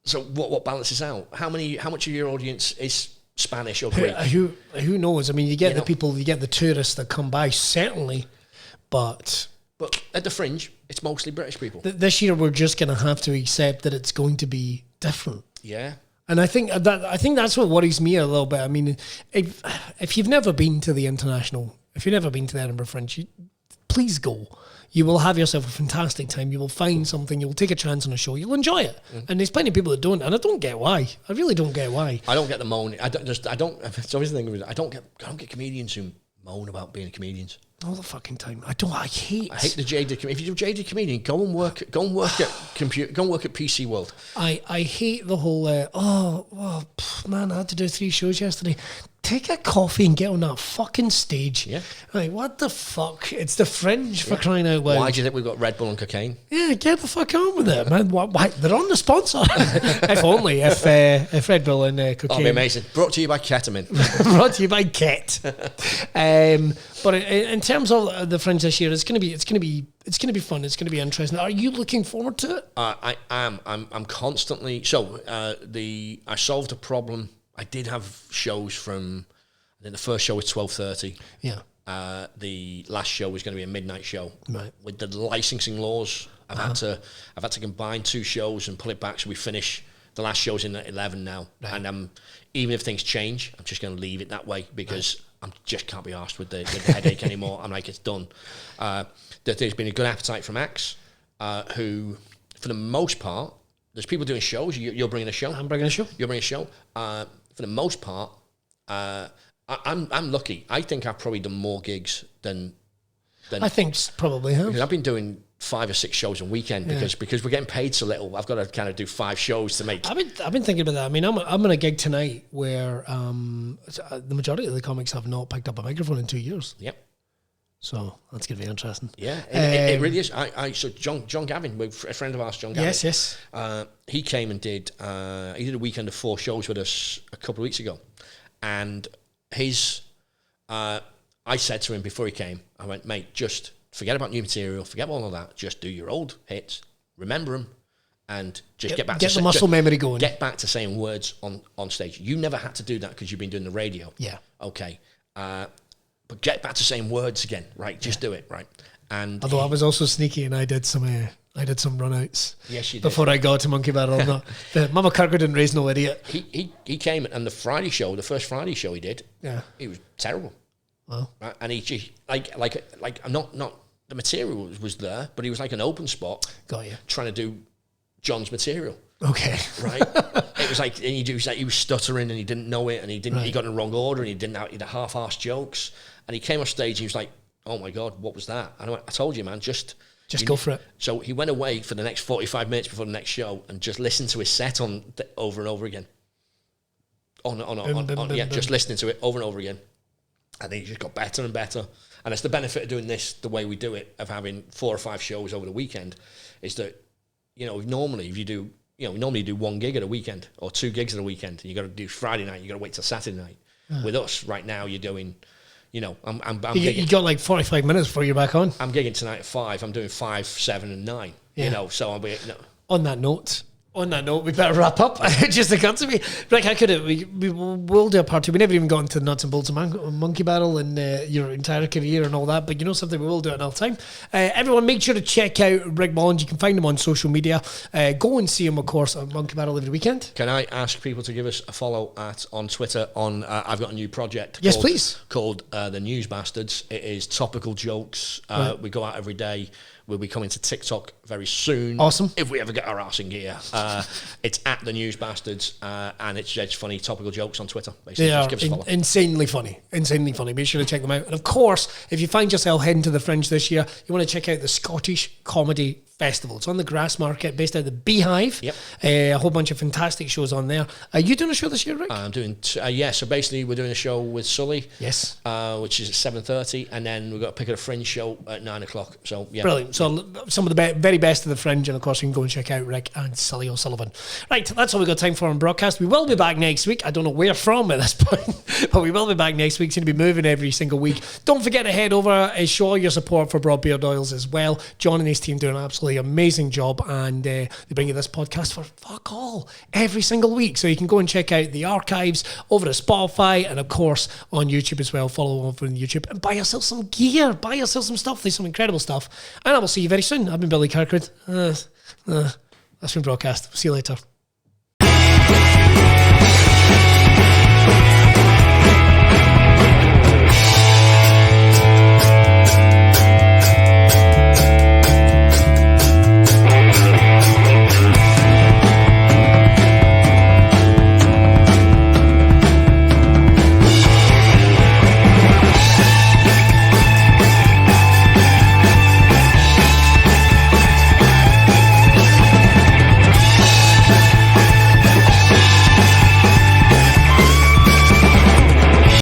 So what balances out? How much of your audience is Spanish or Greek? Who knows? I mean, you get the people, you get the tourists that come by, certainly, but at the Fringe, it's mostly British people. This year, we're just going to have to accept that it's going to be different. Yeah. And I think that's what worries me a little bit. I mean, if you've never been to the Edinburgh Fringe, please go. You will have yourself a fantastic time. You will find something. You will take a chance on a show. You'll enjoy it. And there's plenty of people that don't, and I don't get why. I really don't get why. I don't get the moan. It's always the thing. I don't get comedians who moan about being comedians all the fucking time. I hate the jaded. If you're a jaded comedian, go and work at PC World. I hate the whole. Man, I had to do 3 shows yesterday. Take a coffee and get on that fucking stage. Yeah. Like, what the fuck? It's the Fringe for crying out loud. Why do you think we've got Red Bull and cocaine? Yeah, get the fuck on with it, man. Why? They're on the sponsor. If only, if Red Bull and cocaine. That'd be amazing. Brought to you by ketamine. Brought to you by Ket. But in terms of the Fringe this year, it's gonna be fun. It's gonna be interesting. Are you looking forward to it? I am. I'm constantly. So I solved a problem. I did have shows from. I think the first show was 12:30. Yeah. The last show was going to be a midnight show. Right. With the licensing laws, I've had to combine 2 shows and pull it back, so we finish. The last show's in at 11 now, right. And even if things change, I'm just going to leave it that way because I just can't be arsed with the headache anymore. I'm like, it's done. There's been a good appetite from Axe, who, for the most part, there's people doing shows. You're bringing a show. I'm bringing a show. You're bringing a show. For the most part, I'm lucky. I think I've probably done more gigs than I think probably have. Because I've been doing 5 or 6 shows a weekend because we're getting paid so little. I've got to kind of do 5 shows to make. I've been thinking about that. I mean, I'm on a gig tonight where the majority of the comics have not picked up a microphone in 2 years. Yep. So that's going to be interesting. Yeah, it really is. So John Gavin, a friend of ours, John Gavin. Yes. He came and did a weekend of 4 shows with us a couple of weeks ago, and I said to him before he came, I went, mate, just forget about new material, forget all of that, just do your old hits, remember them, and just get back to the muscle memory going. Get back to saying words on stage. You never had to do that because you've been doing the radio. Yeah. Okay. But get back to saying words again, right? Just do it, right? And although I was also sneaky and I did some run-outs. Yes, you did. Before I got to Monkey Barrel. Mama Kirker didn't raise no idiot. He came, and the first Friday show he did, he was terrible. Wow. Right? And he like not the material was there, but he was like an open spot. Got you. Trying to do John's material. Okay. Right. It was like, and he was stuttering and he didn't know it, and he got in the wrong order, and he had half-assed jokes, and he came off stage and he was like, oh my God, what was that? And I went, I told you, man, just go for it. So he went away for the next 45 minutes before the next show and just listened to his set over and over again. Just listening to it over and over again. And then he just got better and better. And it's the benefit of doing this the way we do it, of having 4 or 5 shows over the weekend, is that, normally if you do, we normally do 1 gig at a weekend or 2 gigs at a weekend, and you got to do Friday night, you got to wait till Saturday night. With us right now, you're doing, I'm gigging. You got like 45 minutes before you're back on. I'm gigging tonight at 5. I'm doing 5, 7, and 9. So I'll be. On that note, On that note, we better wrap up. It just occurred to me. Rick, how could it? We will do a part 2. We never even got into the nuts and bolts of Monkey Barrel and your entire career and all that. But you know something, we will do it another time. Everyone, make sure to check out Rick Molland. You can find him on social media. Go and see him, of course, on Monkey Barrel every weekend. Can I ask people to give us a follow on Twitter? I've got a new project. Yes, please. Called The News Bastards. It is topical jokes. We go out every day. We'll be coming to TikTok very soon. Awesome. If we ever get our arse in gear. It's at The News Bastards, and it's just funny topical jokes on Twitter. Basically. They are just give us a follow. insanely funny. Insanely funny. Make sure to check them out. And of course, if you find yourself heading to the Fringe this year, you want to check out the Scottish Comedy Festival. It's on the Grassmarket, based out of the Beehive. Yep. A whole bunch of fantastic shows on there. Are you doing a show this year, Rick? I'm doing, so basically we're doing a show with Sully. Yes. Which is at 7:30, and then we've got to pick a Fringe show at 9 o'clock. So, yeah. Brilliant. So some of the very best of the Fringe, and of course you can go and check out Rick and Sully O'Sullivan. Right, that's all we've got time for on Braw Cast. We will be back next week. I don't know where from at this point, but we will be back next week. It's going to be moving every single week. Don't forget to head over and show your support for Broad Beard Oils as well. John and his team do an absolutely amazing job, and they bring you this podcast for fuck all every single week. So you can go and check out the archives over at Spotify, and of course on YouTube as well. Follow over on YouTube and buy yourself some gear, buy yourself some stuff. There's some incredible stuff, and I will see you very soon. I've been Billy Kirkwood. That's been Braw Cast. See you later.